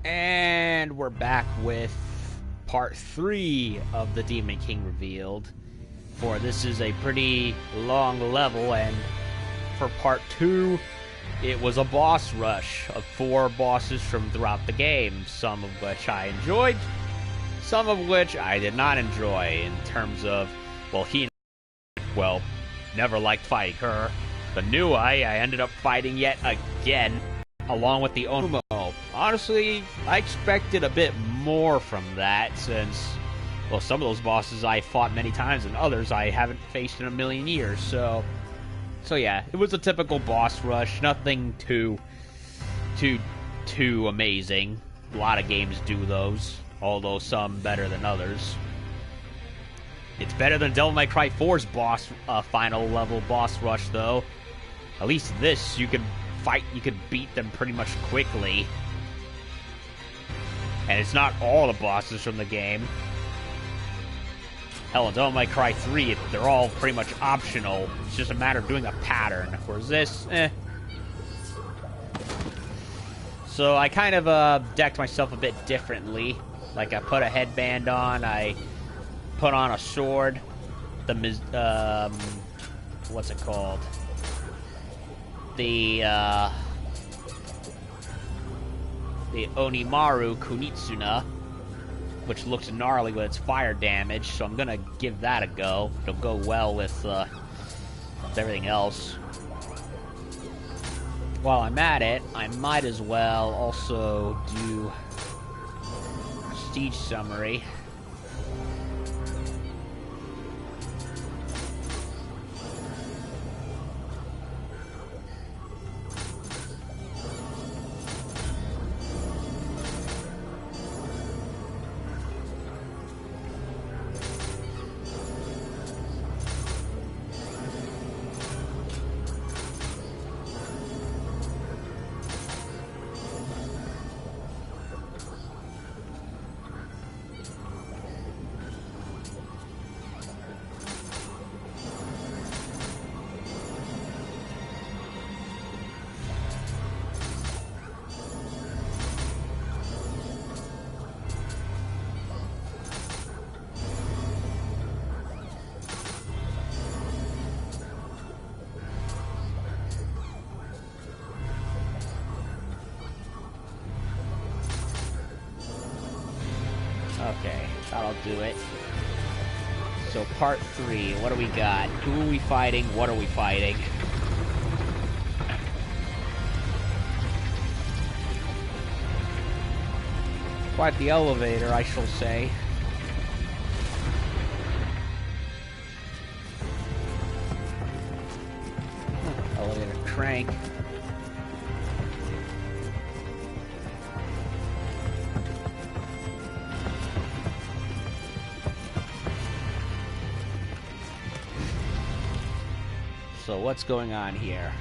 And we're back with part 3 of the Demon King Revealed. For this is a pretty long level, and for part 2, it was a boss rush of 4 bosses from throughout the game, some of which I enjoyed, some of which I did not enjoy in terms of, well, never liked fighting her. The Nioh I ended up fighting yet again, along with the Onumo. Honestly, I expected a bit more from that, since, well, some of those bosses I fought many times, and others I haven't faced in a million years, so yeah, it was a typical boss rush, nothing too amazing. A lot of games do those, although some better than others. It's better than Devil May Cry 4's final level boss rush, though. At least this, you could beat them pretty much quickly. And it's not all the bosses from the game. Hell, in Devil May Cry 3, they're all pretty much optional. It's just a matter of doing a pattern. Whereas this, So I kind of decked myself a bit differently. Like, I put a headband on, I put on a sword, what's it called? The Onimaru Kunitsuna, which looks gnarly with its fire damage, so I'm gonna give that a go. It'll go well with everything else. While I'm at it, I might as well also do Prestige Summary. Okay, that'll do it. So part 3, what do we got? Who are we fighting? What are we fighting? Quite the elevator, I shall say. Elevator crank. So what's going on here?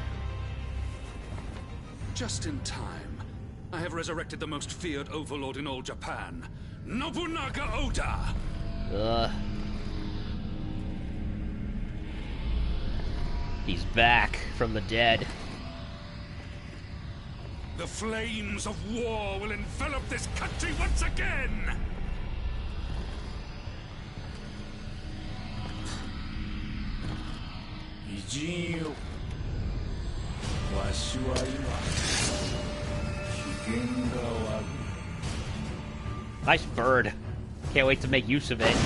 Just in time. I have resurrected the most feared overlord in all Japan, Nobunaga Oda! He's back from the dead. The flames of war will envelop this country once again! Nice bird. Can't wait to make use of it.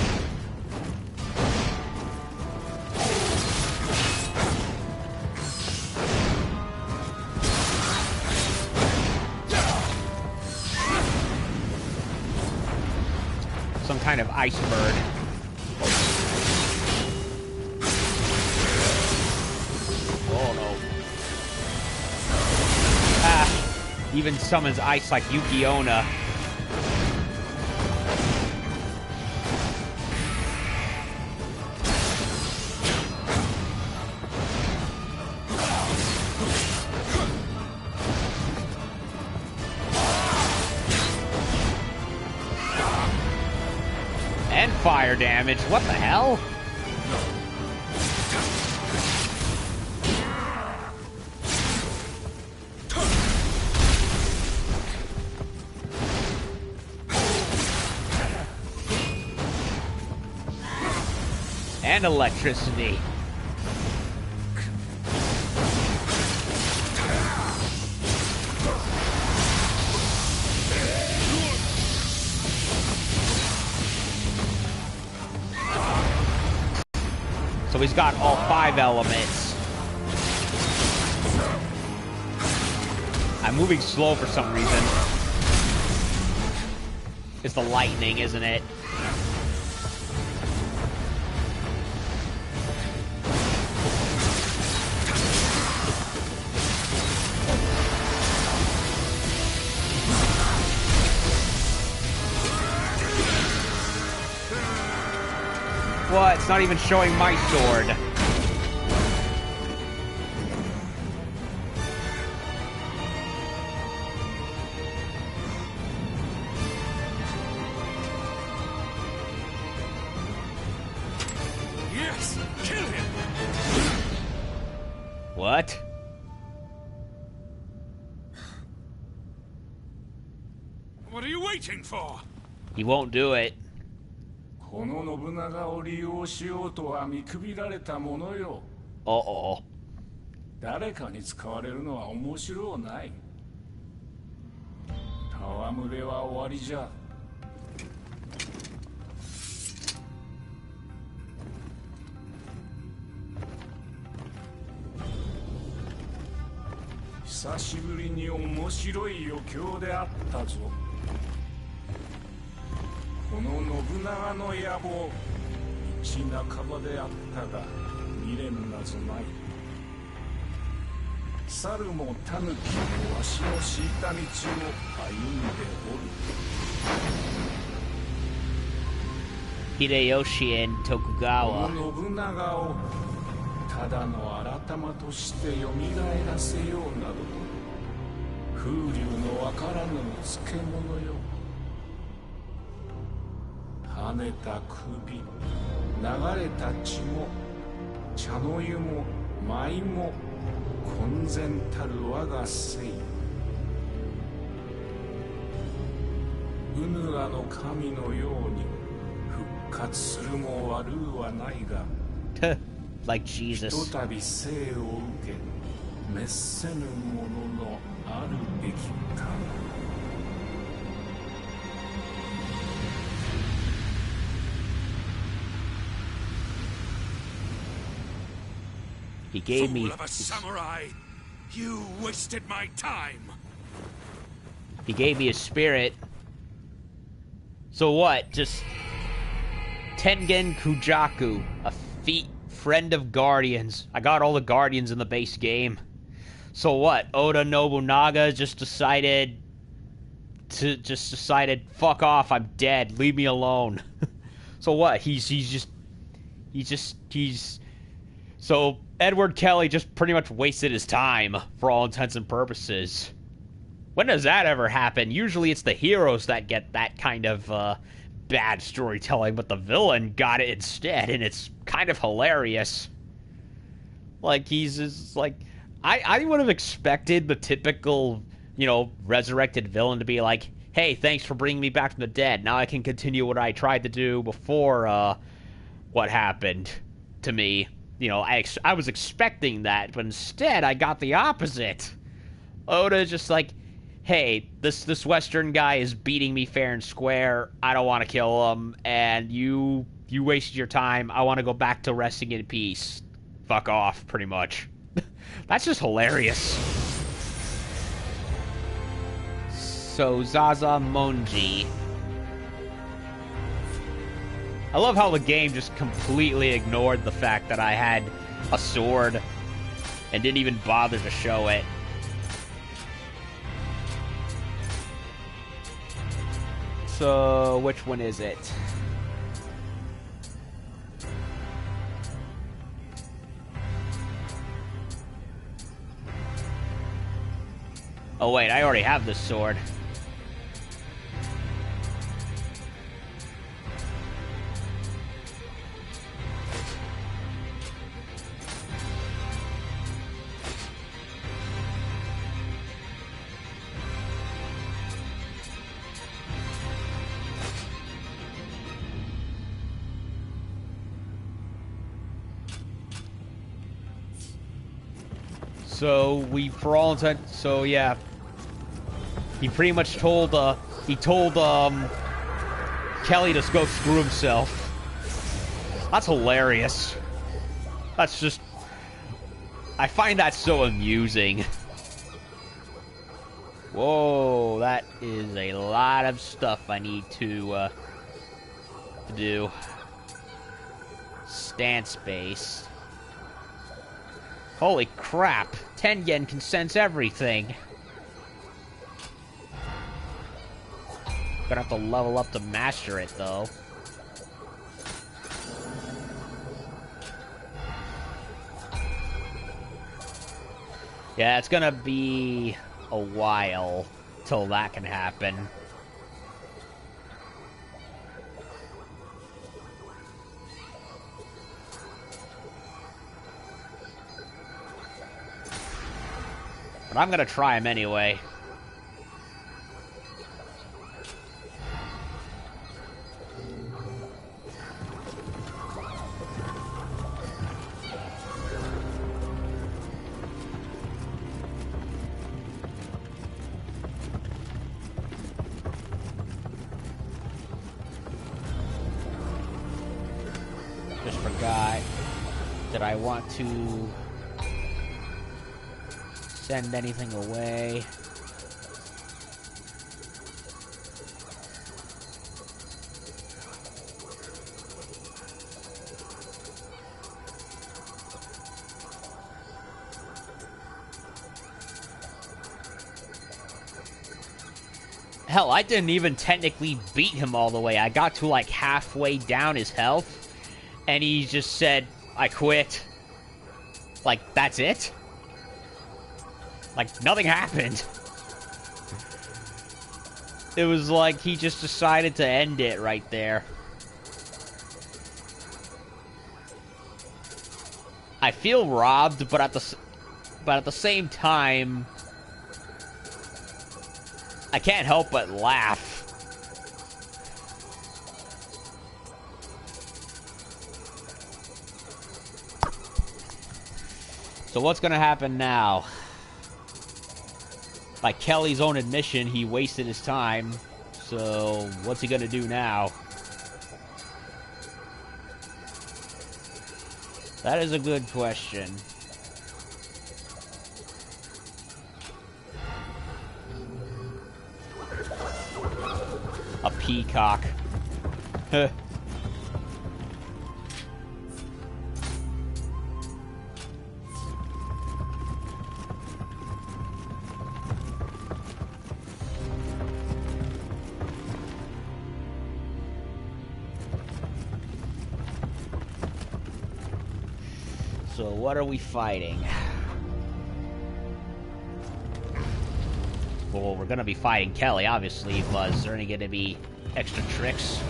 Some kind of ice bird. Oh no. Ah, even summons ice like Yuki-Onna. And fire damage, what the hell? and electricity. So he's got all 5 elements. I'm moving slow for some reason. It's the lightning, isn't it? What? It's not even showing my sword. Yes! Kill him! What? What are you waiting for? He won't do it. この信長を利用しようとは見くびられたものよ。Uh-oh. 誰かに使われるのは面白ない。戯れは終わりじゃ。久しぶりに面白い余興であったぞ。この信長の野望、道半ばであったが未練なぞない。猿も狸もわしの敷いた道を歩んでおる。 Hideyoshi and こ Tokugawa. の信長をただの改まとして蘇らせようなどと風流のわからぬ漬物よ。跳ねた首、流れた血も茶の湯も舞も混然たる我が生。ウヌアの神のように復活するも悪うはないがLike ひ Jesus. とたび生を受け滅せぬもののあるべきか。He gave me... Fool of a samurai! You wasted my time! He gave me a spirit. So what? Just... Tengen Kujaku. A friend of Guardians. I got all the Guardians in the base game. So what? Oda Nobunaga just decided... fuck off, I'm dead, leave me alone. So what? He's... So, Edward Kelley just pretty much wasted his time, for all intents and purposes. When does that ever happen? Usually it's the heroes that get that kind of, bad storytelling, but the villain got it instead, and it's kind of hilarious. Like, he's just, like... I would have expected the typical, you know, resurrected villain to be like, hey, thanks for bringing me back from the dead. Now I can continue what I tried to do before, what happened to me. You know, I was expecting that, but instead I got the opposite. Oda's just like, hey, this Western guy is beating me fair and square. I don't want to kill him, and you wasted your time. I want to go back to resting in peace. Fuck off, pretty much. That's just hilarious. So, Zaza Monji. I love how the game just completely ignored the fact that I had a sword and didn't even bother to show it. So, which one is it? Oh wait, I already have this sword. So we, for all intent, so yeah, he pretty much told Kelley to go screw himself. That's hilarious. That's just, I find that so amusing. Whoa, that is a lot of stuff I need to do. Stance base. Holy crap, Tengen can sense everything. Gonna have to level up to master it, though. Yeah, it's gonna be a while till that can happen. But I'm gonna try him anyway. Just forgot that I want to send anything away. Hell, I didn't even technically beat him all the way. I got to like halfway down his health, and he just said, I quit. Like, that's it? Like, nothing happened. It was like he just decided to end it right there. I feel robbed, but at the same time, I can't help but laugh. So what's gonna happen now? By Kelley's own admission, he wasted his time. So what's he gonna do now? That is a good question. A peacock. Huh. So what are we fighting? Well, we're gonna be fighting Kelley, obviously, but is there any gonna be extra tricks?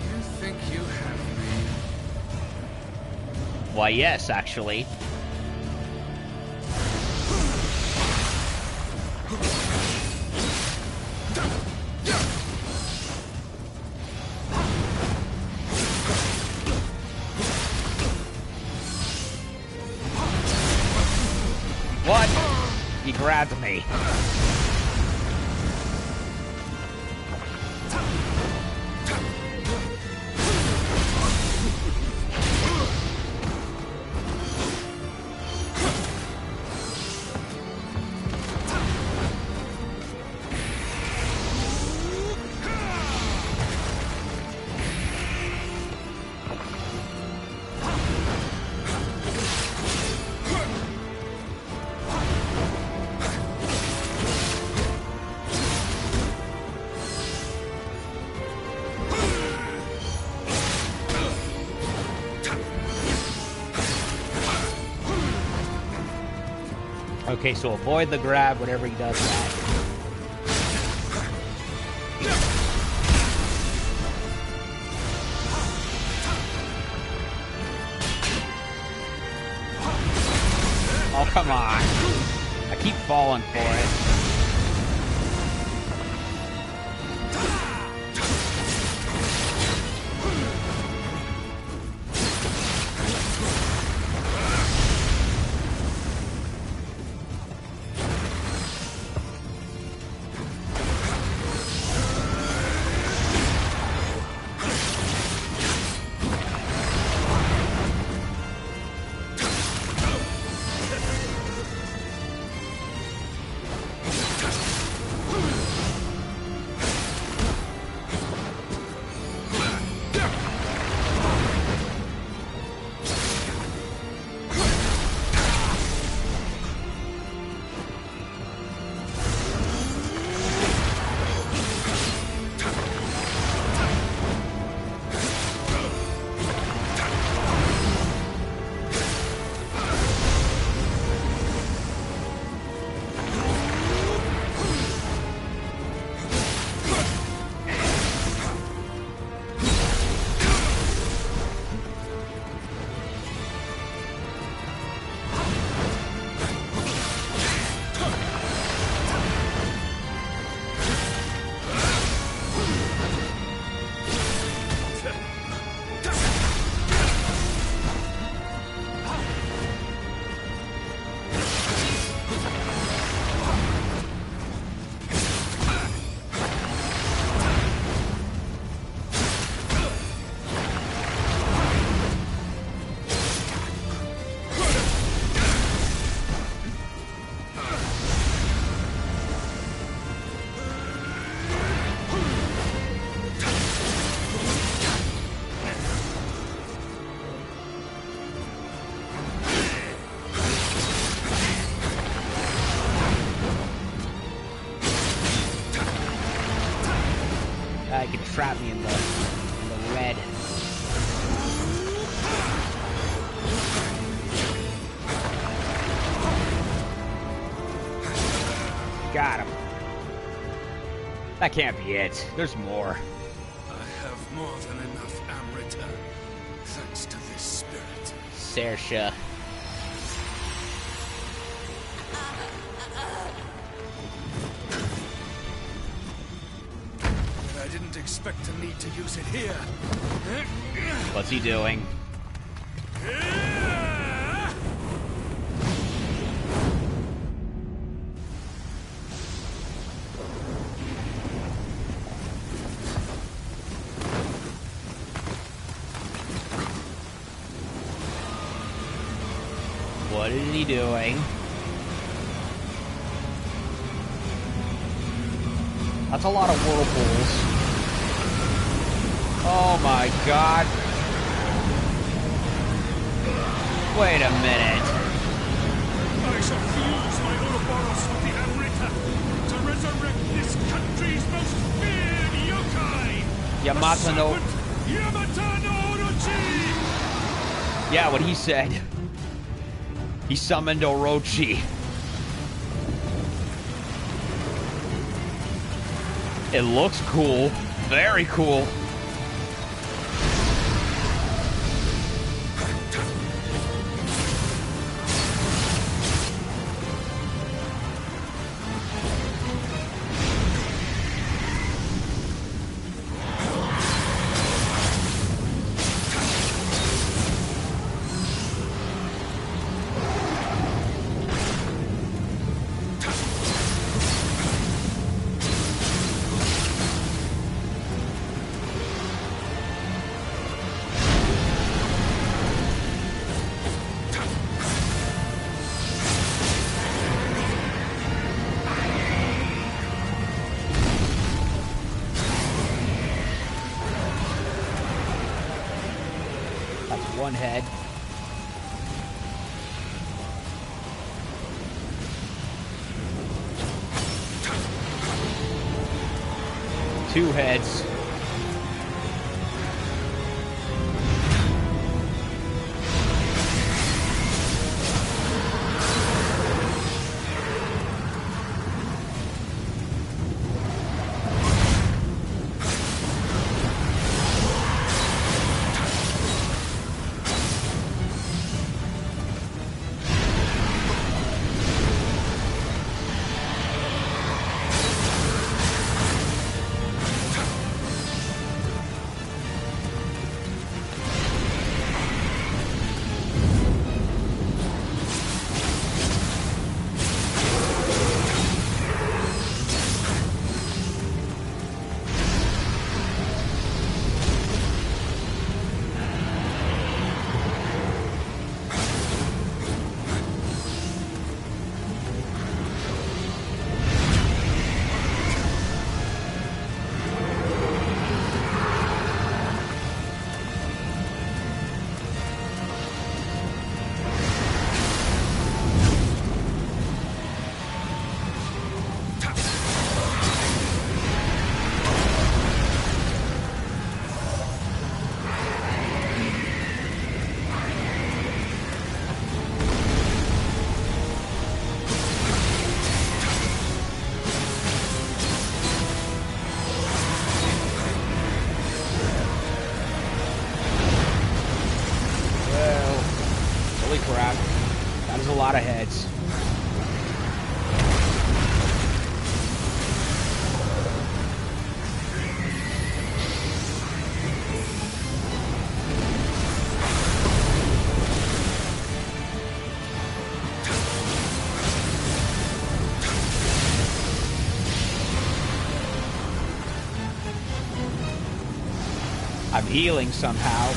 You think you have me? Why, yes, actually. What? He grabbed me. Okay, so avoid the grab whenever he does that. Oh, come on. I keep falling for it. He can trap me in the red. Got him. That can't be it. There's more. I have more than enough Amrita, thanks to this spirit. Sersha. I didn't expect to need to use it here. What's he doing? What is he doing? That's a lot of whirlpools. Oh my god. Wait a minute. I shall fuse my Ouroboros with the Amrita to resurrect this country's most feared yokai! Yamato no... Yamato no Orochi! Yeah, what he said. He summoned Orochi. It looks cool. Very cool. One head. Two heads. A lot of heads. I'm healing somehow.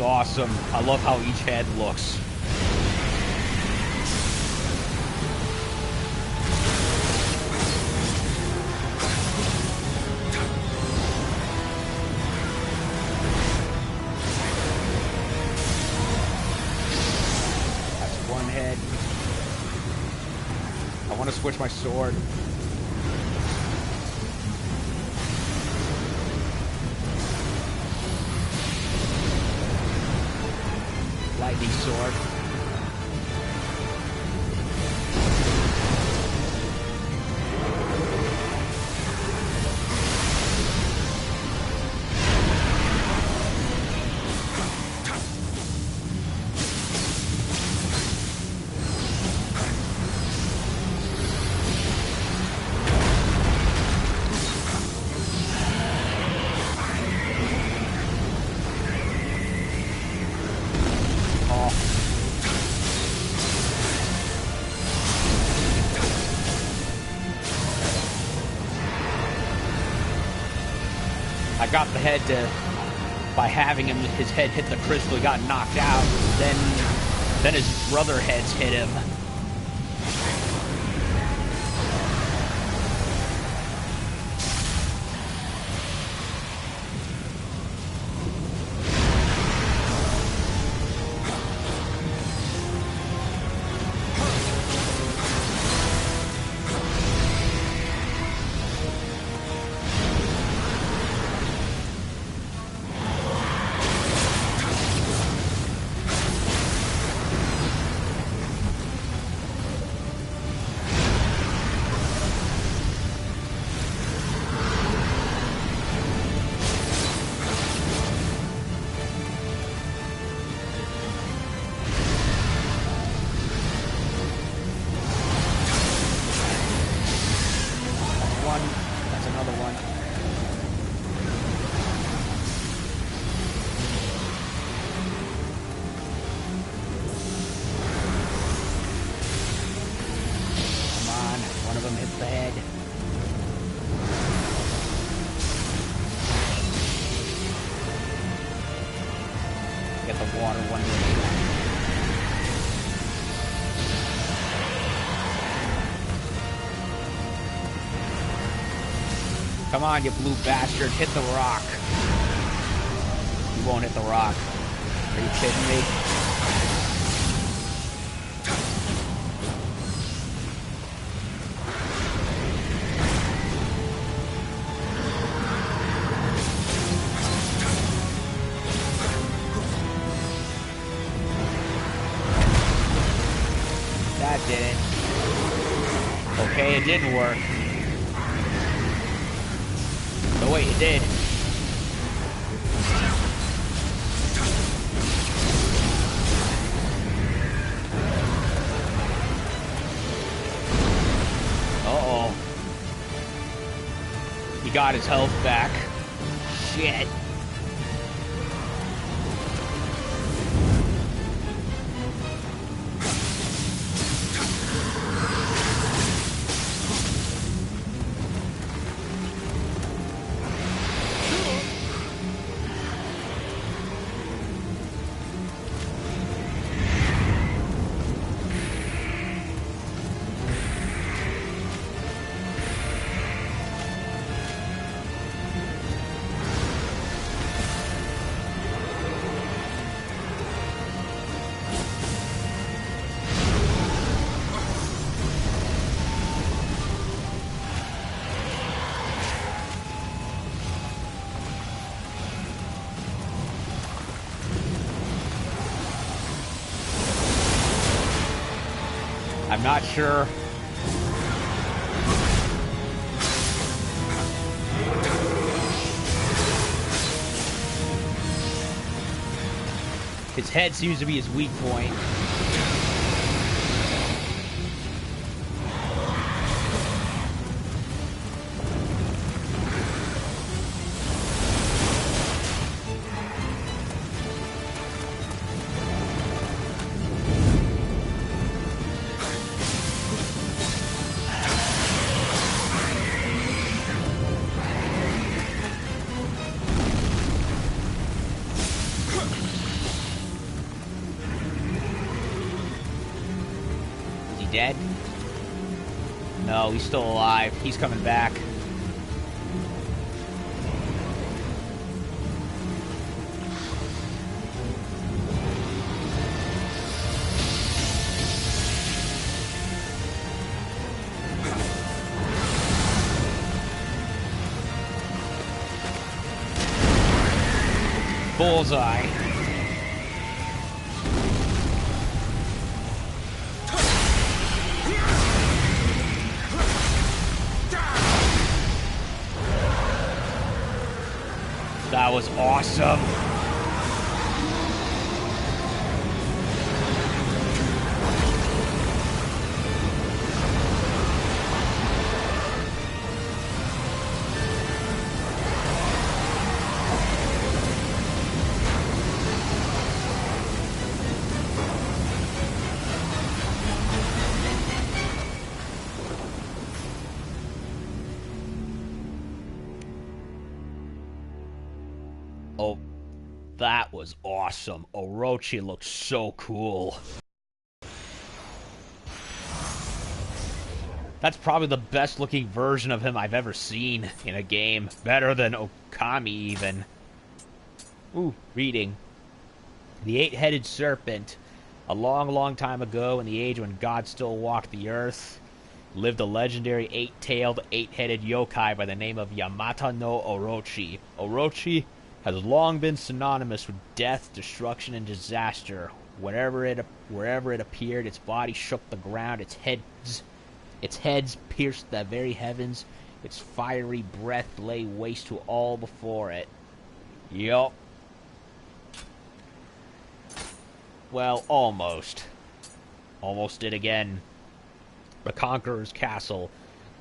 is awesome. I love how each head looks. That's one head. I want to switch my sword. Lightning sword. I got the head by having his head hit the crystal, he got knocked out. Then his brother heads hit him. That's another one. Come on, one of them hits the head. Get the water one way. Come on, you blue bastard, hit the rock. You won't hit the rock. Are you kidding me? That did it. Okay, it didn't work. Oh wait, it did. Uh-oh. He got his health back. Shit. I'm not sure. His head seems to be his weak point. dead? No, he's still alive. He's coming back. Bullseye. That was awesome. Oh, that was awesome. Orochi looks so cool. That's probably the best looking version of him I've ever seen in a game. Better than Okami even. Ooh, reading. The eight-headed serpent. A long, long time ago, in the age when God still walked the earth, lived a legendary eight-tailed, eight-headed yokai by the name of Yamata no Orochi. Orochi has long been synonymous with death, destruction, and disaster. Wherever it appeared, its body shook the ground, its heads pierced the very heavens, its fiery breath lay waste to all before it. Yup. Well, almost. Almost did again. The Conqueror's Castle.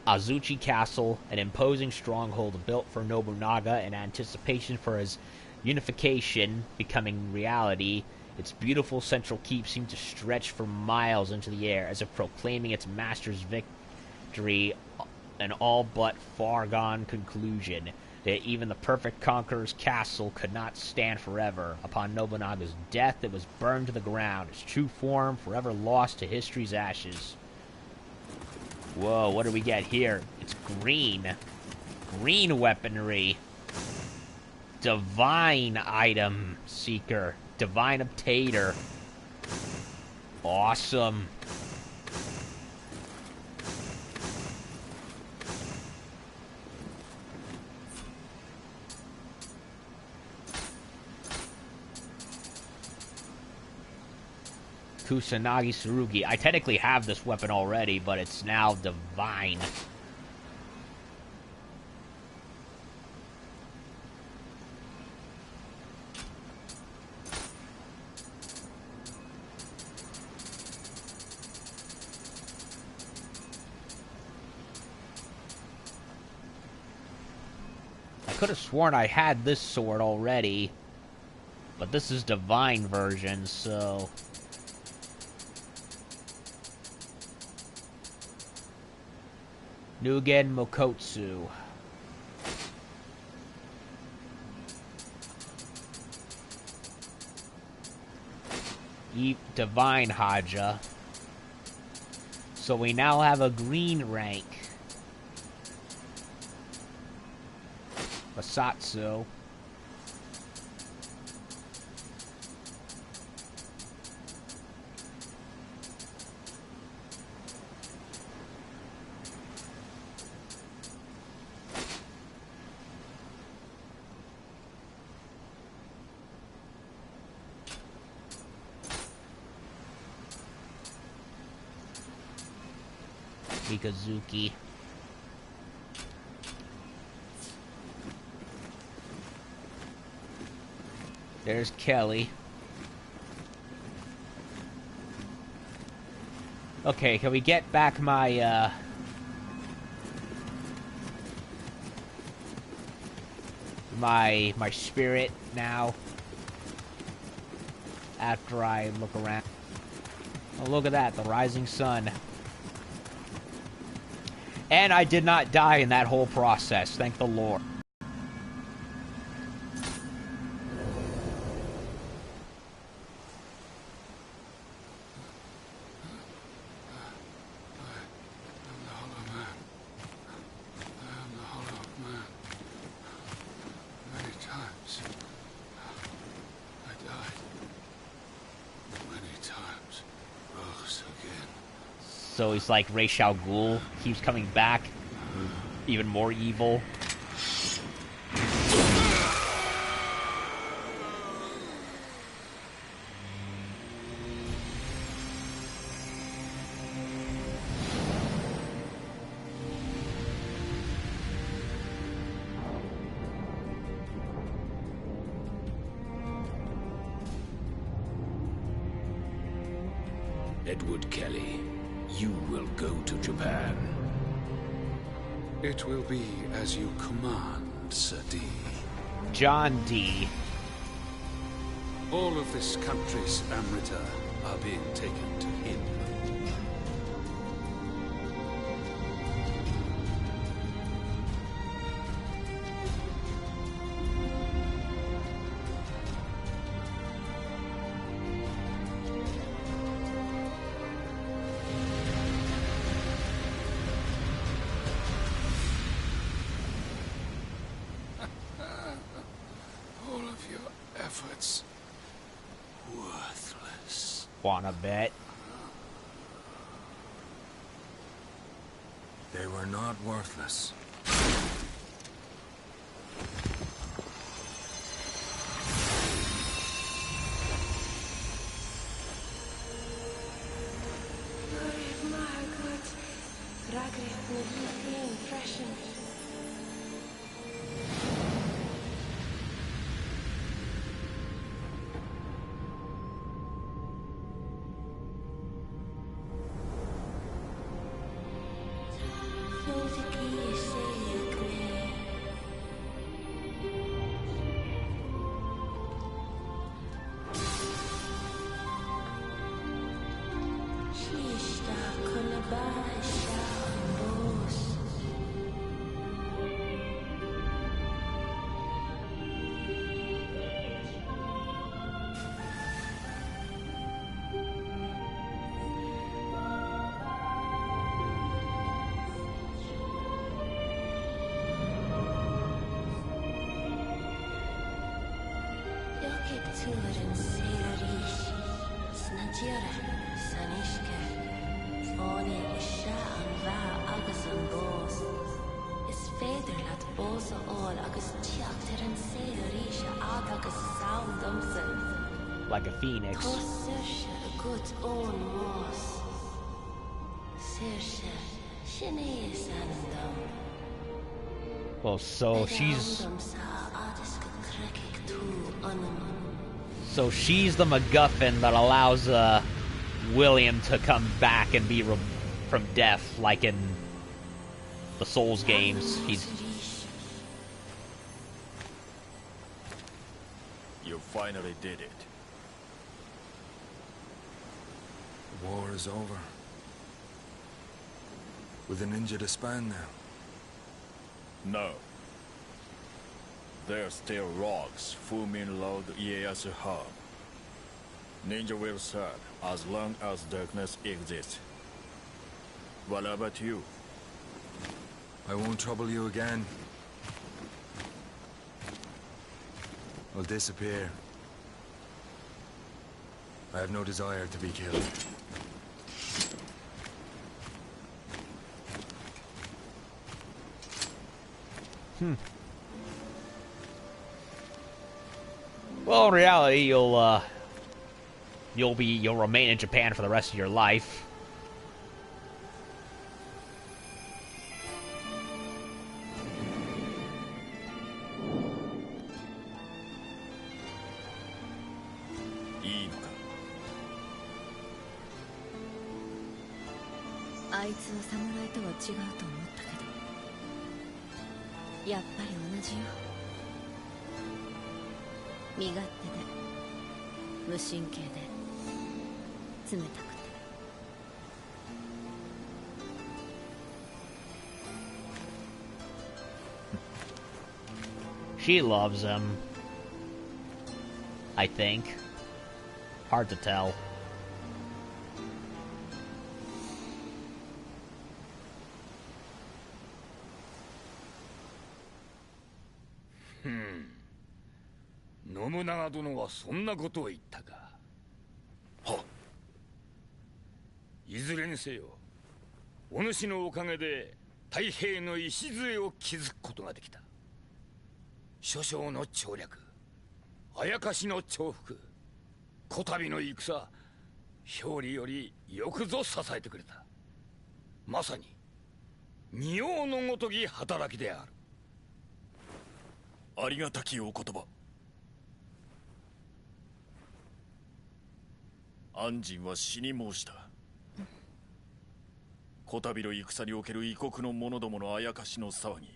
Azuchi Castle, an imposing stronghold built for Nobunaga in anticipation for his unification becoming reality. Its beautiful central keep seemed to stretch for miles into the air, as if proclaiming its master's victory, an all but foregone conclusion. That even the perfect Conqueror's Castle could not stand forever. Upon Nobunaga's death, it was burned to the ground, its true form forever lost to history's ashes. Whoa, what do we get here? It's green. Green weaponry. Divine item seeker. Divine obtainer. Awesome. Kusanagi Tsurugi. I technically have this weapon already, but it's now divine. I could have sworn I had this sword already, but this is divine version, so... Nugen Mokotsu. Divine Haja. So we now have a green rank. Masatsu. Mikazuki. There's Kelley. Okay, can we get back my, my spirit now? After I look around. Oh, look at that, the rising sun. And I did not die in that whole process, thank the Lord. So he's like Ra's al Ghul, keeps coming back, even more evil. Edward Kelley, you will go to Japan. It will be as you command, Sir D. John D. All of this country's Amrita are being taken to him. Efforts worthless. Wanna bet? They were not worthless. Like a phoenix. Well, so she's the MacGuffin that allows William to come back and be from death, like in the Souls games. You finally did it. The war is over. With the ninja to span now. No. There are still rocks Fumin Lord Ieyasu home. Ninja will serve as long as darkness exists. What about you? I won't trouble you again. I'll disappear. I have no desire to be killed. Well, in reality, you'll remain in Japan for the rest of your life. She loves him, I think. Hard to tell. Nobunaga 殿はそんなことを言ったか。はっ。いずれにせよお主のおかげで太平の礎を築くことができた。諸将の調略、あやかしの重複、こたびの戦、表裏よりよくぞ支えてくれた。まさに仁王のごとき働きである。ありがたきお言葉。安心は死に申した。こたびの戦における異国の者どものあやかしの騒ぎ、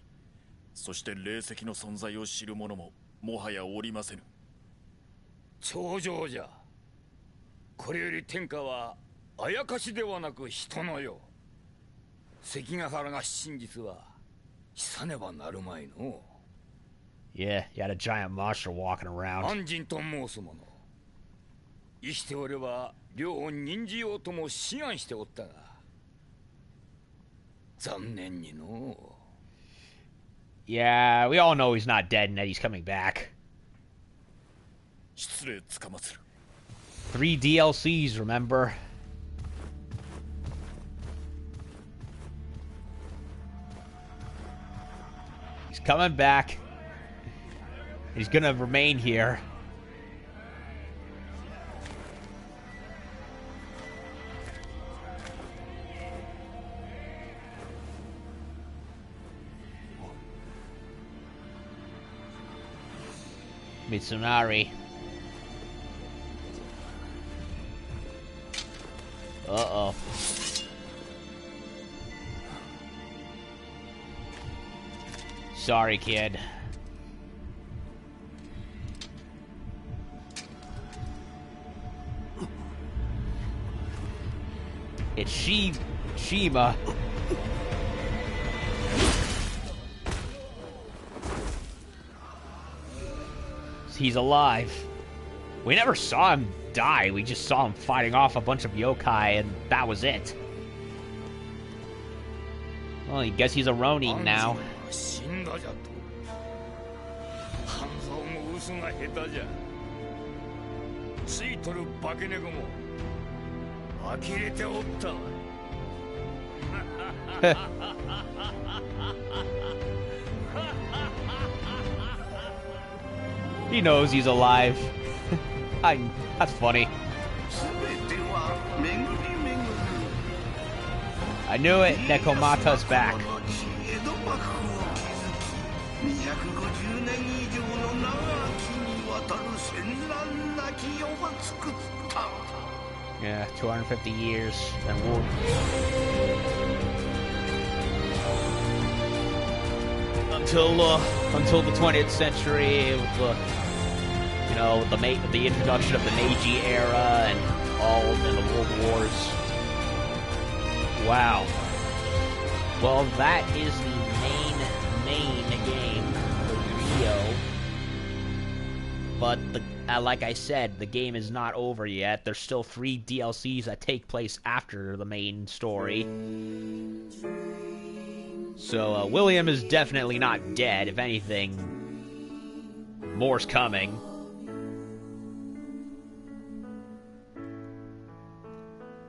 そして霊石の存在を知る者ももはやおりませぬ。頂上じゃ。これより天下はあやかしではなく人のよう。関ヶ原が真実はさねばなるまいの。Yeah, you had a giant monster walking around. 安心と申す者、生きておれば両を任じようとも志願しておったが、残念にの。Yeah, we all know he's not dead and that he's coming back. 失礼つかまつる。 3 DLCs, remember? He's coming back. He's gonna remain here. Mitsunari. Uh-oh. Sorry, kid. It's Shima. He's alive. We never saw him die. We just saw him fighting off a bunch of yokai, and that was it. Well, I guess he's a Ronin now. He knows he's alive. That's funny. I knew it. Nekomata's back. Yeah, 250 years and we'll... until the 20th century, with the, you know, the introduction of the Meiji era and all in the World Wars. Wow. Well, that is the main game for Nioh. But like I said, the game is not over yet. There's still 3 DLCs that take place after the main story. So, William is definitely not dead. If anything, more's coming.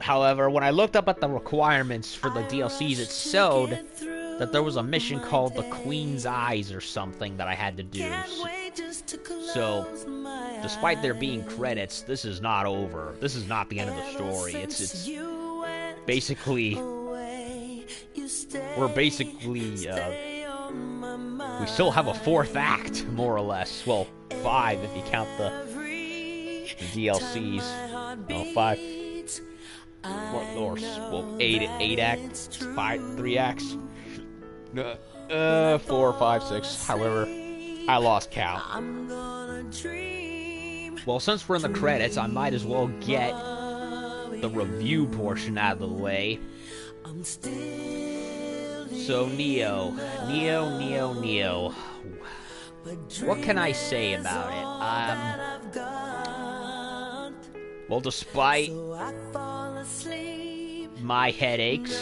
However, when I looked up at the requirements for the DLCs, it showed that there was a mission called the Queen's Eyes or something that I had to do. So, despite there being credits, this is not over. This is not the end of the story. It's basically... We're basically, we still have a 4th act, more or less. Well, 5 if you count the DLCs. No, 5. Or 8 acts. 3 acts. 4, 5, 6. However, I lost count. Well, since we're in the credits, I might as well get the review portion out of the way. So, Nioh. What can I say about it? Well, despite my headaches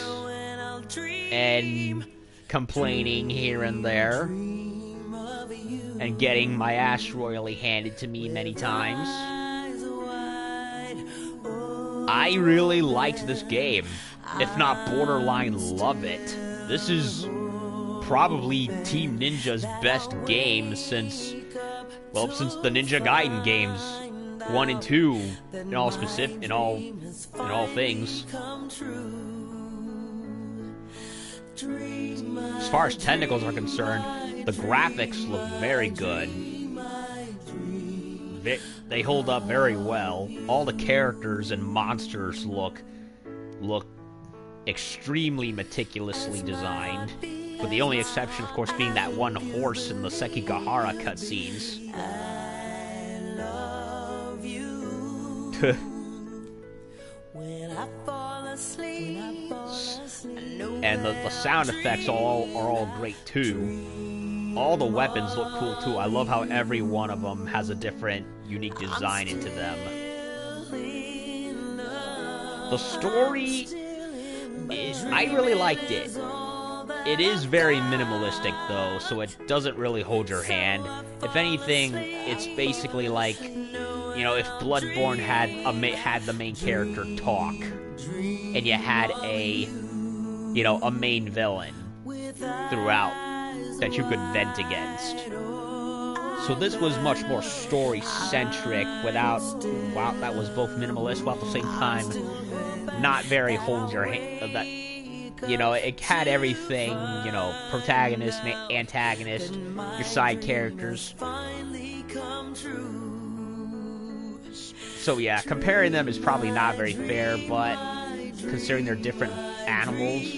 and complaining here and there and getting my ass royally handed to me many times, I really liked this game. If not borderline love it. This is probably Team Ninja's best game since the Ninja Gaiden games 1 and 2 in all things. As far as technicals are concerned, the graphics look very good. They hold up very well. All the characters and monsters look extremely meticulously designed, with the only exception, of course, being that one horse in the Sekigahara cutscenes. And the sound effects are all great too. All the weapons look cool too. I love how every one of them has a different, unique design into them. The story, I really liked it. It is very minimalistic though, so it doesn't really hold your hand. If anything, it's basically like, if Bloodborne had the main character talk, and you had a main villain throughout that you could vent against. So this was much more story-centric that was both minimalist, while at the same time not very hold your hand. It had everything, protagonist, antagonist, your side characters. So yeah, comparing them is probably not very fair, but considering they're different animals.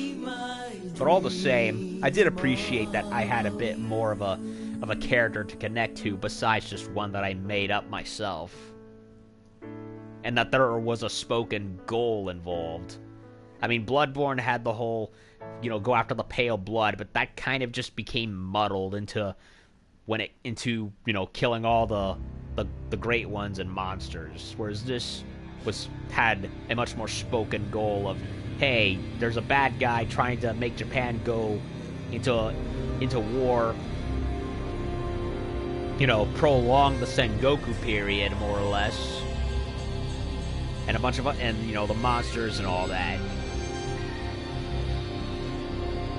But all the same, I did appreciate that I had a bit more of a character to connect to besides just one that I made up myself. And that there was a spoken goal involved. I mean, Bloodborne had the whole, go after the pale blood, but that kind of just became muddled into killing all the great ones and monsters. Whereas this had a much more spoken goal of, hey, there's a bad guy trying to make Japan go into war, prolong the Sengoku period, more or less. And a bunch of, the monsters and all that.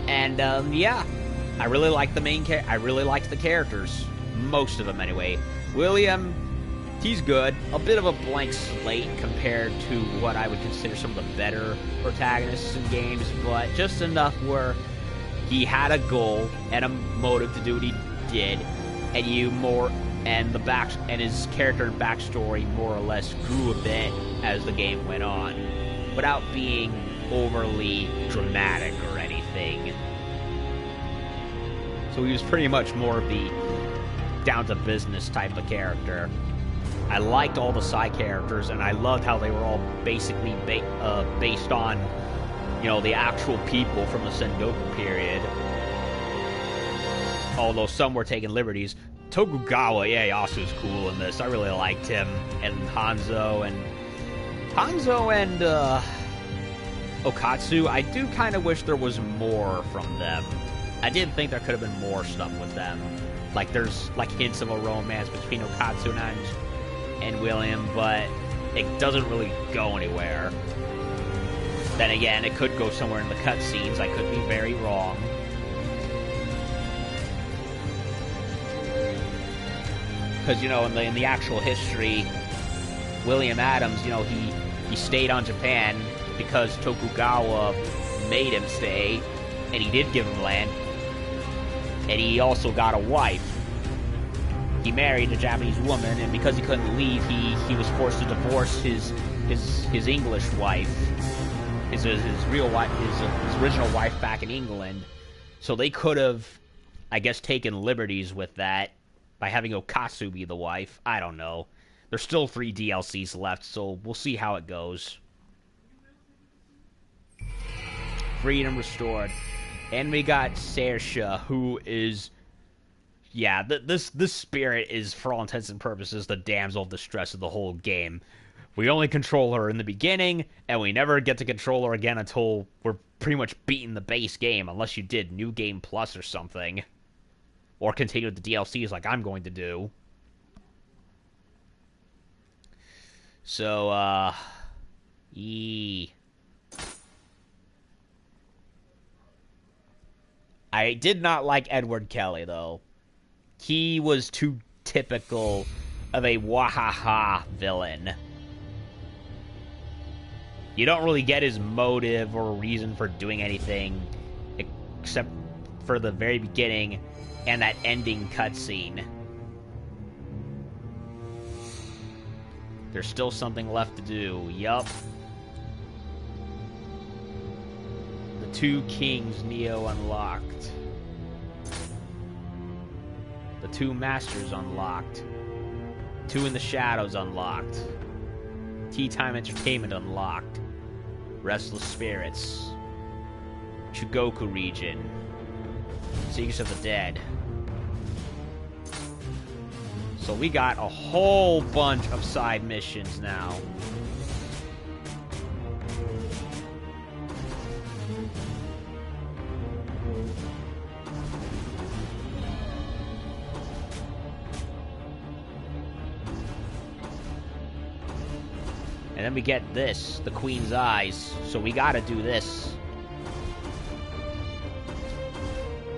And, I really like I really liked the characters. Most of them, anyway. William, he's good. A bit of a blank slate compared to what I would consider some of the better protagonists in games, but just enough where he had a goal and a motive to do what he did, and his character and backstory more or less grew a bit as the game went on, without being overly dramatic or anything. So he was pretty much more of the down-to-business type of character. I liked all the side characters, and I loved how they were all basically based on, the actual people from the Sengoku period. Although some were taking liberties. Tokugawa Ieyasu is cool in this. I really liked him. And Hanzo and Okatsu, I do kind of wish there was more from them. I did think there could have been more stuff with them. Like, there's, hints of a romance between Okatsu and William, but it doesn't really go anywhere. Then again, it could go somewhere in the cutscenes. I could be very wrong. Because, in the actual history, William Adams, he stayed on Japan because Tokugawa made him stay, and he did give him land. And he also got a wife. He married a Japanese woman, and because he couldn't leave, he was forced to divorce his English wife, his real wife, his original wife back in England. So they could have, I guess, taken liberties with that by having Okatsu be the wife. I don't know. There's still 3 DLCs left, so we'll see how it goes. Freedom restored. And we got Saoirse, who is... Yeah, this spirit is, for all intents and purposes, the damsel of distress of the whole game. We only control her in the beginning, and we never get to control her again until we're pretty much beating the base game, unless you did New Game Plus or something. Or continue with the DLCs like I'm going to do. So, I did not like Edward Kelley, though. He was too typical of a wahaha villain. You don't really get his motive or reason for doing anything except for the very beginning and that ending cutscene. There's still something left to do. Yup. The two kings Nioh unlocked. The two masters unlocked. Two in the shadows unlocked. Tea Time Entertainment unlocked. Restless Spirits. Chugoku region. Secrets of the Dead. So we got a whole bunch of side missions now. And then we get this, the Queen's Eyes. So we gotta do this.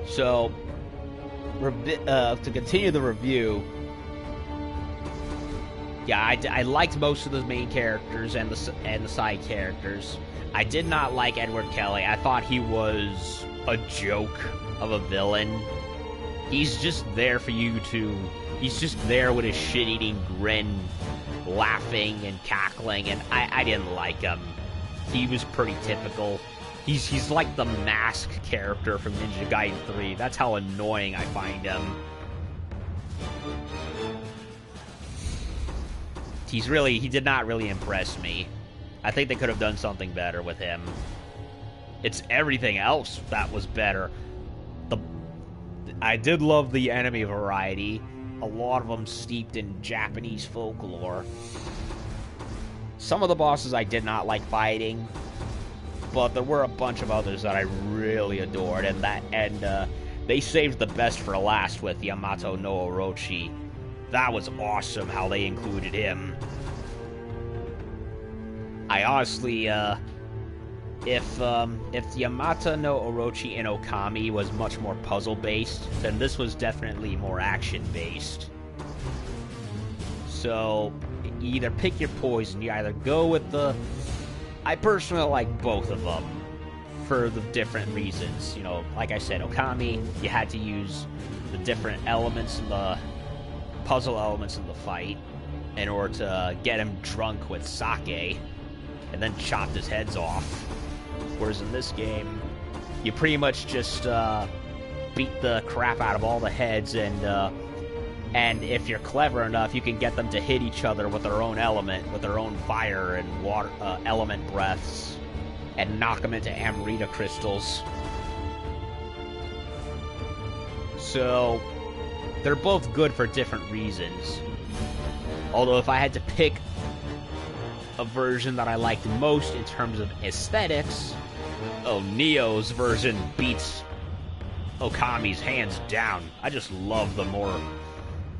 So, to continue the review, yeah, I liked most of the main characters and the side characters. I did not like Edward Kelley. I thought he was a joke of a villain. He's just there for you to... He's just there with his shit-eating grin, laughing and cackling, and I didn't like him. He was pretty typical. He's like the mask character from Ninja Gaiden 3. That's how annoying I find him. He did not really impress me. I think they could have done something better with him. It's everything else that was better. I did love the enemy variety. A lot of them steeped in Japanese folklore. Some of the bosses I did not like fighting, but there were a bunch of others that I really adored, and they saved the best for last with Yamato no Orochi. That was awesome how they included him. I honestly, if Yamato no Orochi and Okami was much more puzzle-based, then this was definitely more action-based. So, you either pick your poison. You either go with the... I personally like both of them for the different reasons. You know, like I said, Okami, you had to use the different elements in the... puzzle elements in the fight in order to get him drunk with sake and then chopped his heads off. Whereas in this game, you pretty much just beat the crap out of all the heads, and if you're clever enough, you can get them to hit each other with their own element, with their own fire and water element breaths, and knock them into Amrita crystals. So they're both good for different reasons. Although if I had to pick a version that I liked most in terms of aesthetics, Nioh's version beats Okami's hands down. I just love the more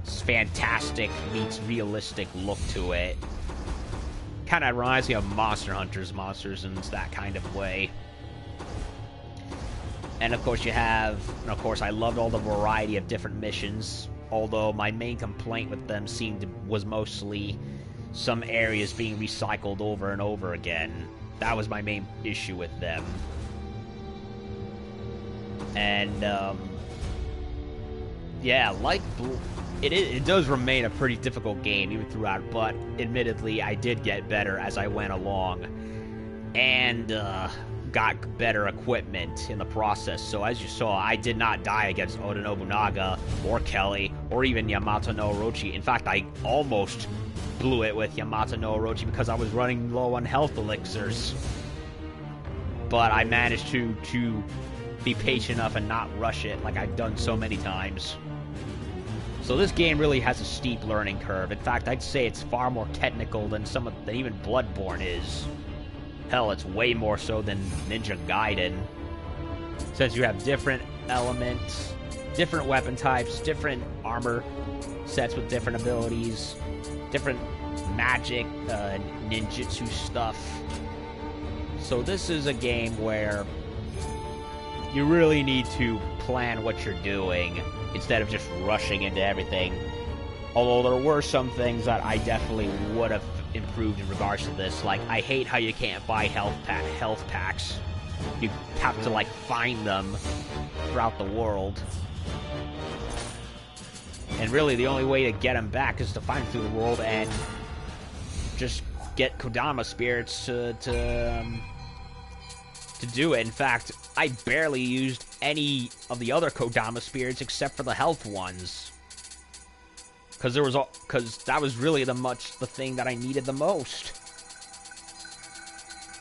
fantastic meets realistic look to it. Kind of reminds me of Monster Hunter's monsters in that kind of way. And of course I loved all the variety of different missions, although my main complaint with them was mostly some areas being recycled over and over again. That was my main issue with them. And, yeah, it does remain a pretty difficult game even throughout, but admittedly I did get better as I went along. And, got better equipment in the process. So as you saw, I did not die against Oda Nobunaga or Kelley or even Yamato no Orochi. In fact, I almost blew it with Yamato no Orochi because I was running low on health elixirs. But I managed to be patient enough and not rush it like I've done so many times. So this game really has a steep learning curve. In fact, I'd say it's far more technical than even Bloodborne is. Hell, it's way more so than Ninja Gaiden. Since you have different elements, different weapon types, different armor sets with different abilities, different magic, ninjutsu stuff. So this is a game where you really need to plan what you're doing instead of just rushing into everything. Although there were some things that I definitely would have improved in regards to this. Like, I hate how you can't buy health packs. You have to, like, find them throughout the world. And really, the only way to get them back is to find them through the world and just get Kodama spirits to do it. In fact, I barely used any of the other Kodama spirits except for the health ones. Because that was really the thing that I needed the most.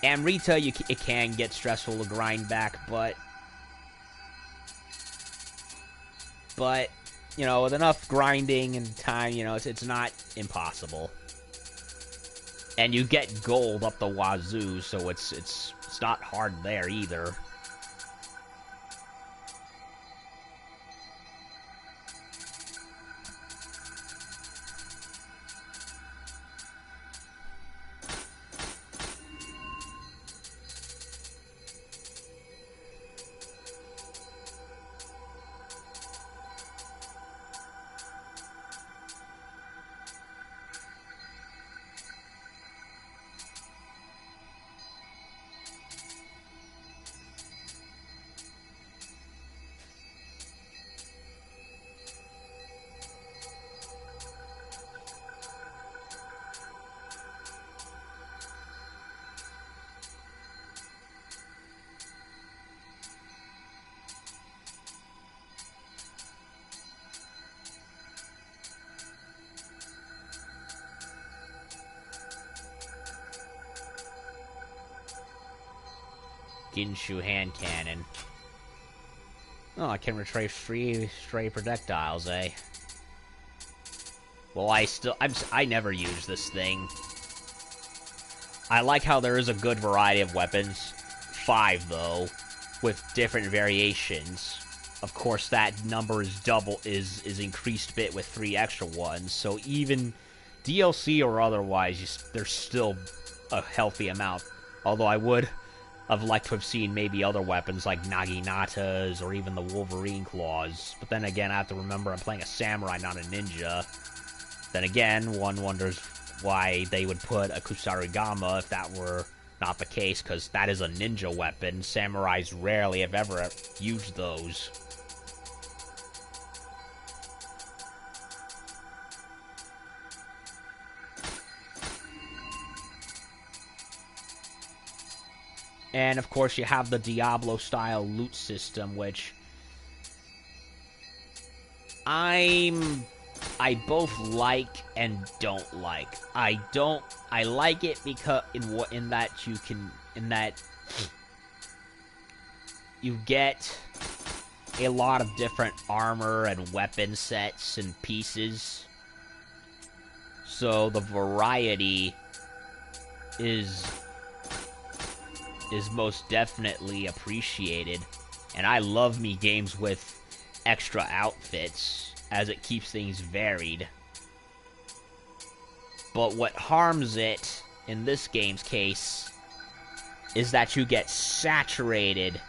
Amrita, it can get stressful to grind back, but you know, with enough grinding and time, you know, it's not impossible. And you get gold up the wazoo, so it's not hard there either. Ginshu hand cannon. Oh, I can retrieve stray projectiles, eh? Well, I never use this thing. I like how there is a good variety of weapons. 5, though, with different variations. Of course, that number is increased a bit with 3 extra ones, so even DLC or otherwise, there's still a healthy amount. Although I would have liked to have seen maybe other weapons like Naginatas or even the Wolverine claws. But then again, I have to remember I'm playing a samurai, not a ninja. Then again, one wonders why they would put a Kusarigama if that were not the case, because that is a ninja weapon. Samurais rarely, if ever, used those. And, of course, you have the Diablo-style loot system, which I both like and don't like. I like it because in that you get a lot of different armor and weapon sets and pieces. So the variety is most definitely appreciated, and I love me games with extra outfits, as it keeps things varied. But what harms it, in this game's case, is that you get saturated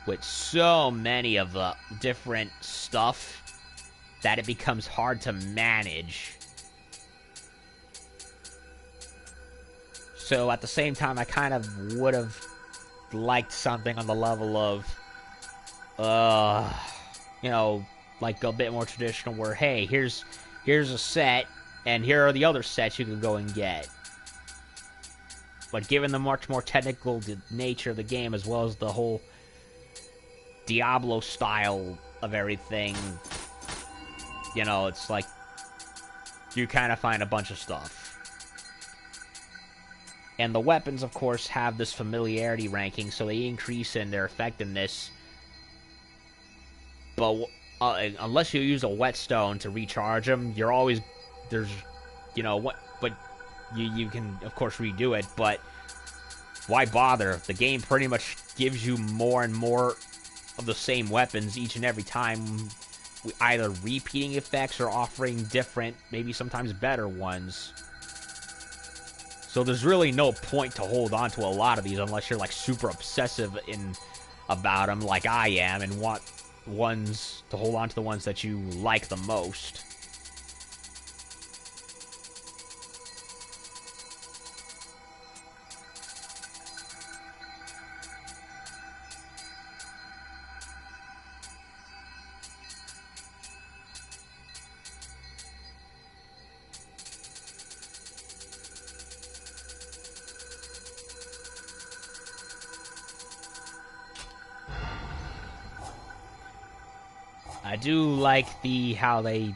with so many of the different stuff that it becomes hard to manage. So at the same time, I kind of would have liked something on the level of, you know, like a bit more traditional where, hey, here's a set, and here are the other sets you can go and get. But given the much more technical nature of the game, as well as the whole Diablo style of everything, you know, it's like you kind of find a bunch of stuff. And the weapons, of course, have this familiarity ranking, so they increase in their effectiveness. But unless you use a whetstone to recharge them, you're always you know, but you can, of course, redo it. But why bother? The game pretty much gives you more and more of the same weapons each and every time, either repeating effects or offering different, maybe sometimes better ones. So there's really no point to hold on to a lot of these unless you're like super obsessive about them like I am and want ones to hold on to the ones that you like the most. I do like how they,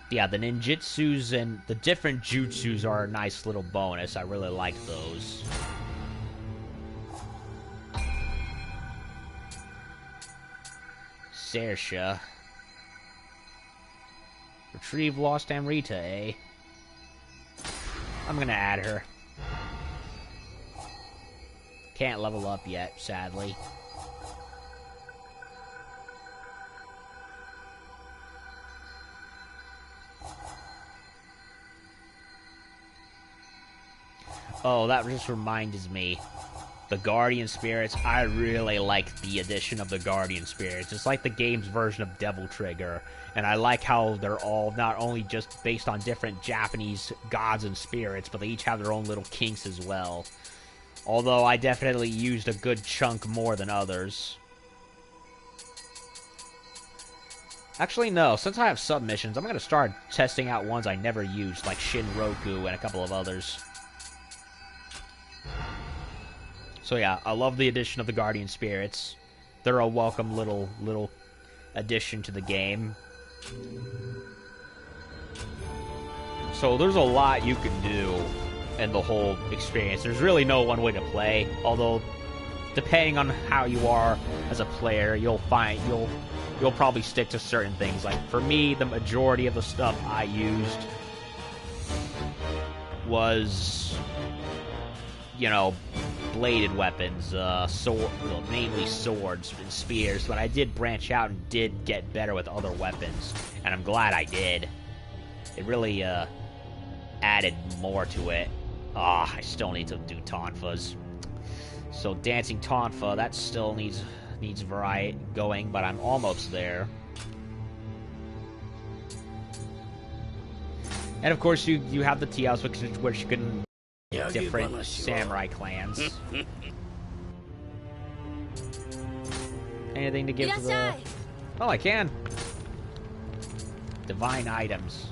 yeah, the ninjutsus and the different jutsus are a nice little bonus. I really like those. Saoirse. Retrieve lost Amrita, eh? I'm gonna add her. Can't level up yet, sadly. Oh, that just reminds me. The Guardian Spirits, I really like the addition of the Guardian Spirits. It's like the game's version of Devil Trigger. And I like how they're all not only just based on different Japanese gods and spirits, but they each have their own little kinks as well. Although I definitely used a good chunk more than others. Actually, no. Since I have submissions, I'm going to start testing out ones I never used, like Shinroku and a couple of others. So yeah, I love the addition of the Guardian Spirits. They're a welcome little addition to the game. So there's a lot you can do in the whole experience. There's really no one way to play, although depending on how you are as a player, you'll probably stick to certain things. Like for me, the majority of the stuff I used was, you know, bladed weapons, mainly swords and spears, but I did branch out and did get better with other weapons, and I'm glad I did. It really added more to it. I still need to do Tonfas. So Dancing Tonfa, that still needs variety going, but I'm almost there. And of course you have the tea house, which you can different samurai clans. Anything to give to the... Oh, I can. Divine items.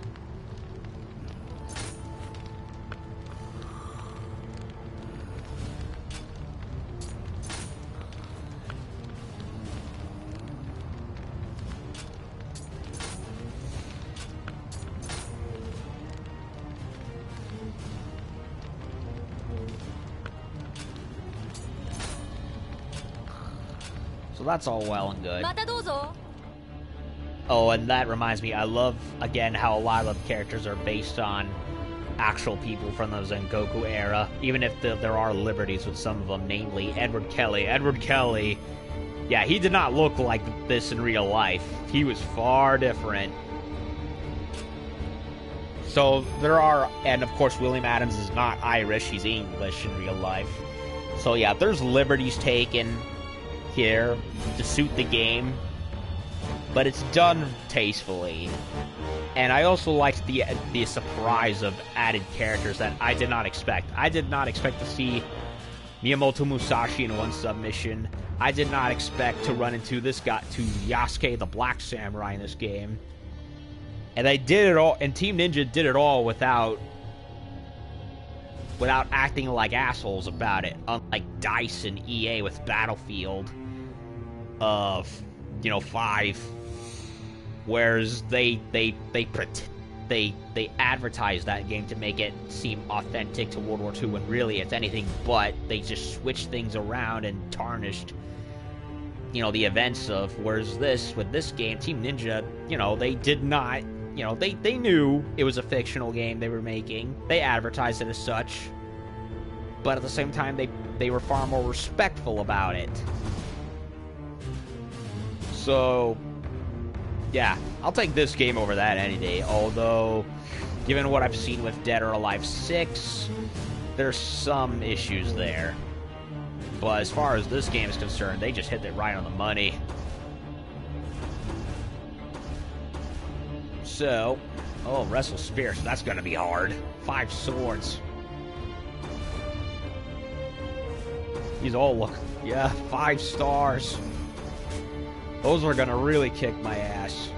So that's all well and good. Oh, and that reminds me, I love, again, how a lot of the characters are based on actual people from the Sengoku era, even if there are liberties with some of them, namely Edward Kelley. Edward Kelley, yeah, he did not look like this in real life. He was far different. So there are, and of course William Adams is not Irish, he's English in real life. So yeah, there's liberties taken here to suit the game, but it's done tastefully. And I also liked the surprise of added characters that I did not expect. I did not expect to see Miyamoto Musashi in one submission. I did not expect to run into this guy, to Yasuke the Black Samurai in this game. And they did it all, and Team Ninja did it all without acting like assholes about it. Unlike DICE and EA with Battlefield of, 5, whereas they advertise that game to make it seem authentic to World War II, when really it's anything but. They just switched things around and tarnished, the events of. Whereas with this game, Team Ninja, they did not, they knew it was a fictional game they were making. They advertised it as such, but at the same time, they were far more respectful about it. So, yeah, I'll take this game over that any day. Although, Given what I've seen with Dead or Alive 6, there's some issues there. But as far as this game is concerned, they just hit it right on the money. So, oh, Wrestle Spear, so that's going to be hard. 5 swords. These all look, yeah, 5 stars. Those are going to really kick my ass.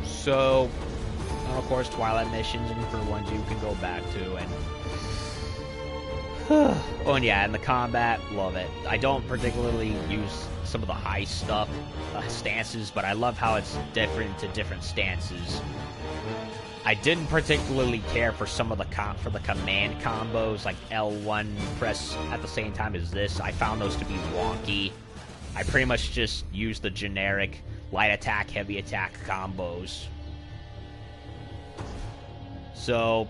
So, and of course, Twilight missions and for ones you can go back to, and oh, and yeah, and the combat, love it. I don't particularly use some of the high stuff, stances, but I love how it's different to different stances. I didn't particularly care for some of the command combos, like L1 press at the same time as this. I found those to be wonky. I pretty much just used the generic light attack, heavy attack combos. So,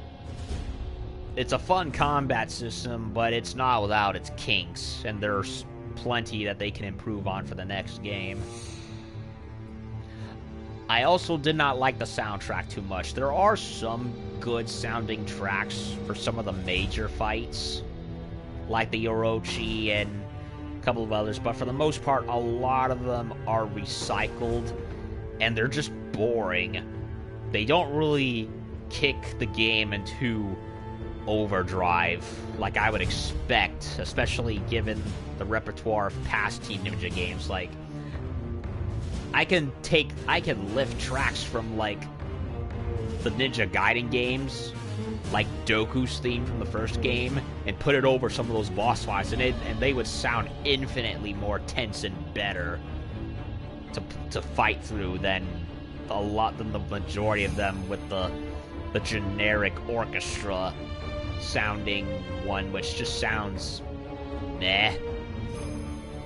it's a fun combat system, but it's not without its kinks, and there's plenty that they can improve on for the next game. I also did not like the soundtrack too much. There are some good sounding tracks for some of the major fights, like the Orochi and a couple of others, but for the most part, a lot of them are recycled, and they're just boring. They don't really kick the game into overdrive like I would expect, especially given the repertoire of past Team Ninja games. Like, I can lift tracks from, like, the Ninja Gaiden games, like Doku's theme from the first game, and put it over some of those boss fights, and they would sound infinitely more tense and better to fight through than the majority of them with the generic orchestra sounding one, which just sounds meh.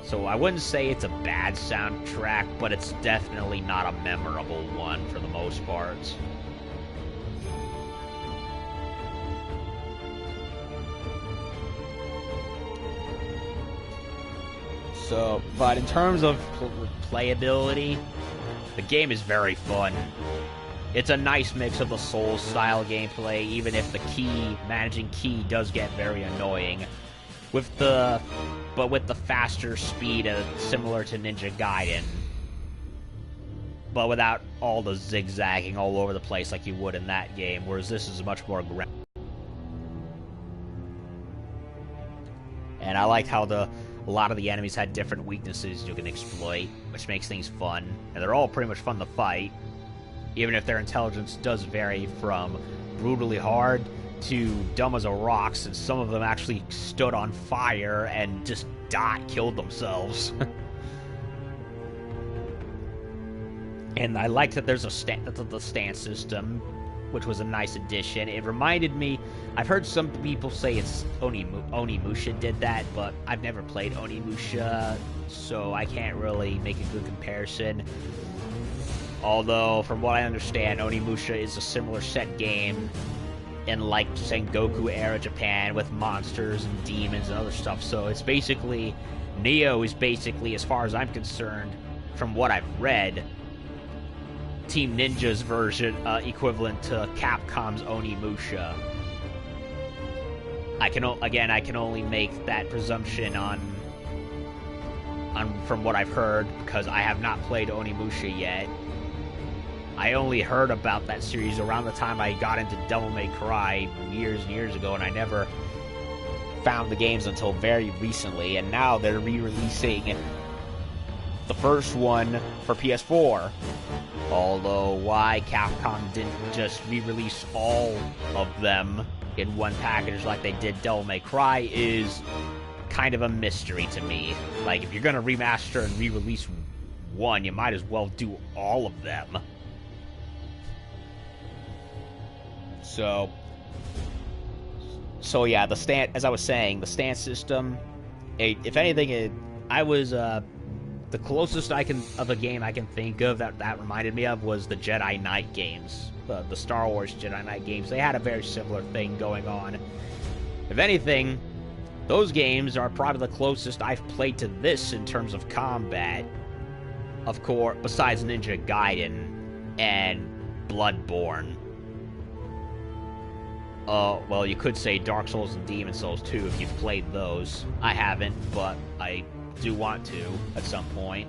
So I wouldn't say it's a bad soundtrack, but it's definitely not a memorable one for the most part. So, but in terms of playability, the game is very fun. It's a nice mix of the Souls-style gameplay, even if the managing key does get very annoying. But with the faster speed, similar to Ninja Gaiden. But without all the zigzagging all over the place like you would in that game, whereas this is much more grounded. And I liked how a lot of the enemies had different weaknesses you can exploit, which makes things fun. And they're all pretty much fun to fight, even if their intelligence does vary from brutally hard to dumb as a rock, since some of them actually stood on fire and just killed themselves. And I liked that there's the stance system, which was a nice addition. It reminded me, I've heard some people say it's Onimusha did that, but I've never played Onimusha, so I can't really make a good comparison. Although, from what I understand, Onimusha is a similar set game in, like, Sengoku era Japan with monsters and demons and other stuff. So it's basically, Nioh is basically, as far as I'm concerned, from what I've read, Team Ninja's version, equivalent to Capcom's Onimusha. I can only make that presumption on from what I've heard, because I have not played Onimusha yet. I only heard about that series around the time I got into Devil May Cry years and years ago, and I never found the games until very recently, and now they're re-releasing the first one for PS4. Although why Capcom didn't just re-release all of them in one package like they did Devil May Cry is kind of a mystery to me. Like, if you're gonna remaster and re-release one, you might as well do all of them. So yeah, as I was saying, the stance system, if anything, I was, the closest of a game I can think of that reminded me of was the Jedi Knight games, the Star Wars Jedi Knight games. They had a very similar thing going on. If anything, those games are probably the closest I've played to this in terms of combat, of course, besides Ninja Gaiden, and Bloodborne. Well, you could say Dark Souls and Demon Souls too if you've played those. I haven't, but I do want to at some point.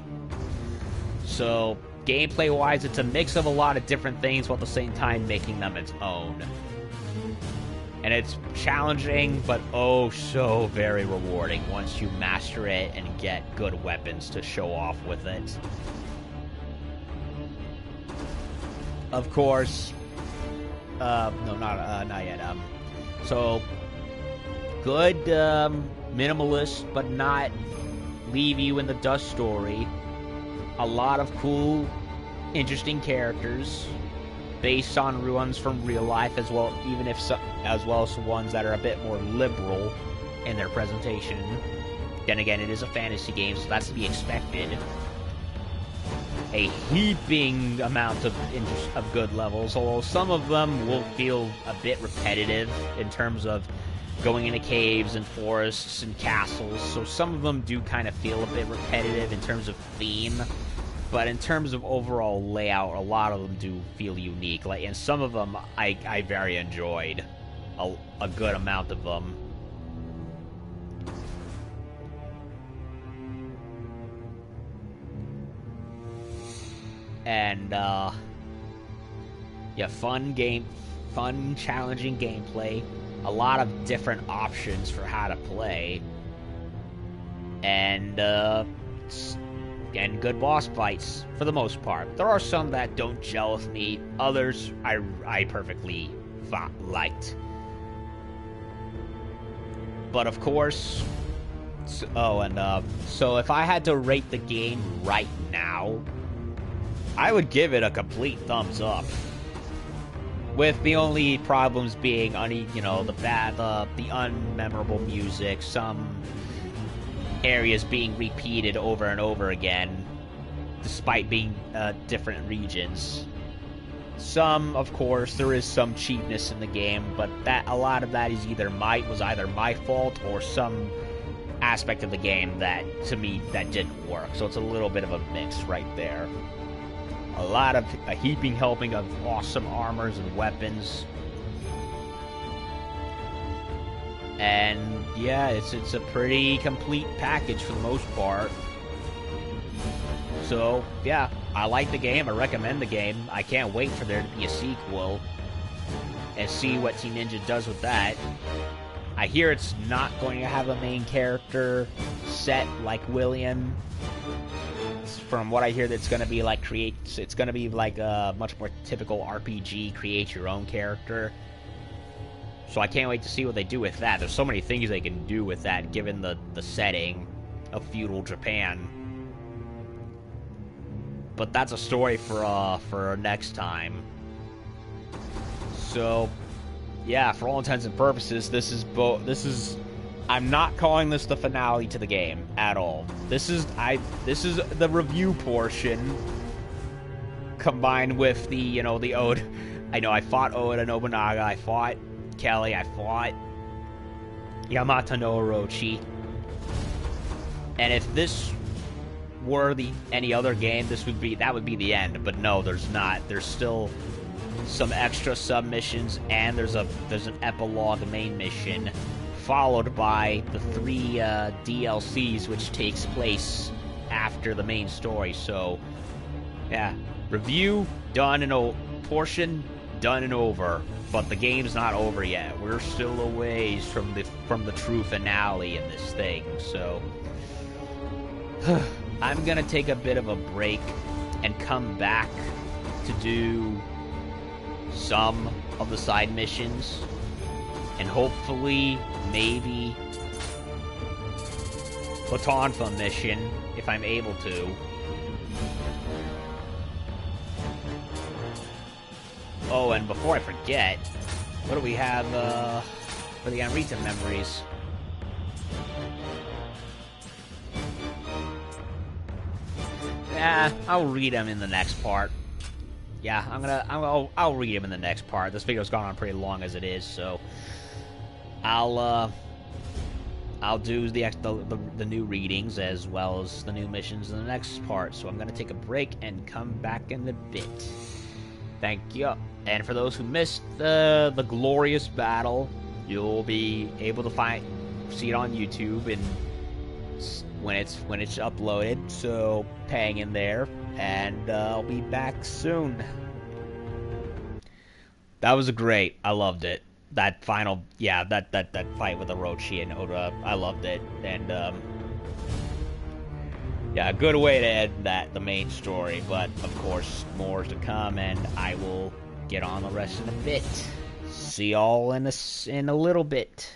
So, gameplay-wise, it's a mix of a lot of different things while at the same time making them its own. And it's challenging, but oh so very rewarding once you master it and get good weapons to show off with it. Of course, no, not yet. So, good, minimalist, but not leave you in the dust story. A lot of cool, interesting characters based on ones from real life, as well, even if as well as ones that are a bit more liberal in their presentation. Then again, it is a fantasy game, so that's to be expected. A heaping amount of good levels, although some of them will feel a bit repetitive in terms of going into caves and forests and castles, so some of them do kind of feel a bit repetitive in terms of theme, but in terms of overall layout, a lot of them do feel unique, and some of them I very enjoyed, a good amount of them. And, yeah, fun, challenging gameplay, a lot of different options for how to play, and good boss fights, for the most part. There are some that don't gel with me, others I perfectly liked. But of course, so if I had to rate the game right now, I would give it a complete thumbs up. With the only problems being, the unmemorable music, some areas being repeated over and over again, despite being different regions. Some, of course, there is some cheapness in the game, but a lot of that is either my fault or some aspect of the game that, to me, that didn't work. So it's a little bit of a mix right there. A heaping helping of awesome armors and weapons. And yeah, it's a pretty complete package for the most part. So yeah, I like the game, I recommend the game. I can't wait for there to be a sequel and see what Team Ninja does with that. I hear it's not going to have a main character set like William. From what I hear, that's going to be like it's going to be like a much more typical RPG, create your own character. So I can't wait to see what they do with that. There's so many things they can do with that, given the setting of feudal Japan. But that's a story for next time. So, yeah, for all intents and purposes, this is I'm not calling this the finale to the game at all. This is the review portion combined with the Ode. I fought Oda Nobunaga, I fought Kelley, I fought Yamato no Orochi. And if this were any other game, that would be the end, but no, there's not. There's still some extra submissions, and there's an epilogue main mission, followed by the 3 DLCs, which takes place after the main story. So, yeah, review done and portion done and over, but the game's not over yet. We're still a ways from the true finale in this thing. So, I'm gonna take a bit of a break and come back to do some of the side missions. And hopefully, maybe, Platonfa mission, if I'm able to. Oh, and before I forget, what do we have, for the unwritten memories? I'll read them in the next part. Yeah, I'll read them in the next part. This video's gone on pretty long as it is, so I'll do the new readings as well as the new missions in the next part. So I'm gonna take a break and come back in a bit. Thank you. And for those who missed the glorious battle, you'll be able to see it on YouTube and when it's uploaded. So hang in there, and I'll be back soon. That was great. I loved it. That final, yeah, that fight with Orochi and Oda, I loved it. And yeah, a good way to end the main story. But of course, more to come, and I will get on the rest in a bit. See y'all in a little bit.